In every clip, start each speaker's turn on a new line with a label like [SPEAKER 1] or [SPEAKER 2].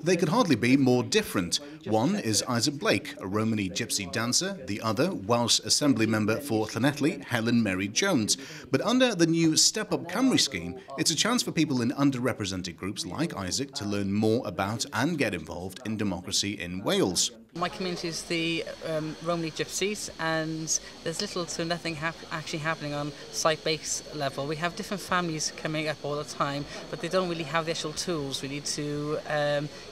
[SPEAKER 1] They could hardly be more different. One is Isaac Blake, a Romany gypsy dancer, the other Welsh Assembly Member for Llanelli, Helen Mary Jones. But under the new Step Up Cymru scheme, it's a chance for people in underrepresented groups like Isaac to learn more about and get involved in democracy in Wales.
[SPEAKER 2] My community is the Romany Gypsies, and there's little to nothing actually happening on site-based level. We have different families coming up all the time, but they don't really have the actual tools really to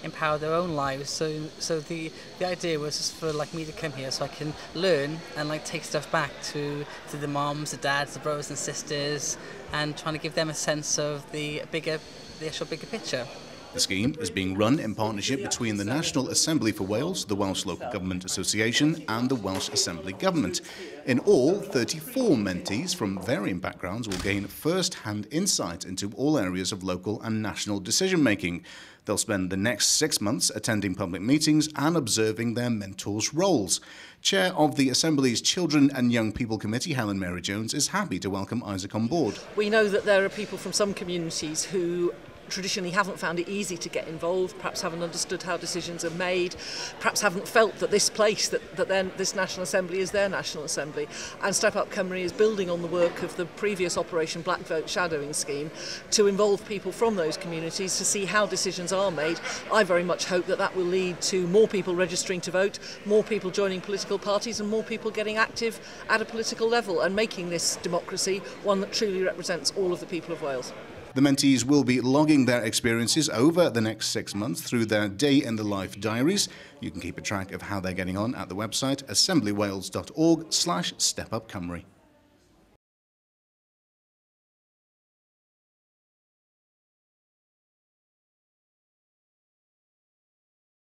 [SPEAKER 2] empower their own lives. So the idea was just for me to come here so I can learn and take stuff back to the moms, the dads, the brothers and sisters, and trying to give them a sense of the actual bigger picture.
[SPEAKER 1] The scheme is being run in partnership between the National Assembly for Wales, the Welsh Local Government Association and the Welsh Assembly Government. In all, 34 mentees from varying backgrounds will gain first-hand insight into all areas of local and national decision-making. They'll spend the next 6 months attending public meetings and observing their mentors' roles. Chair of the Assembly's Children and Young People Committee, Helen Mary Jones, is happy to welcome Isaac on board.
[SPEAKER 3] We know that there are people from some communities who traditionally haven't found it easy to get involved, perhaps haven't understood how decisions are made, perhaps haven't felt that this place, this National Assembly is their National Assembly. And Step Up Cymru is building on the work of the previous Operation Black Vote shadowing scheme to involve people from those communities to see how decisions are made. I very much hope that that will lead to more people registering to vote, more people joining political parties and more people getting active at a political level and making this democracy one that truly represents all of the people of Wales.
[SPEAKER 1] The mentees will be logging their experiences over the next 6 months through their day-in-the-life diaries. You can keep a track of how they're getting on at the website assemblywales.org/stepupcymru.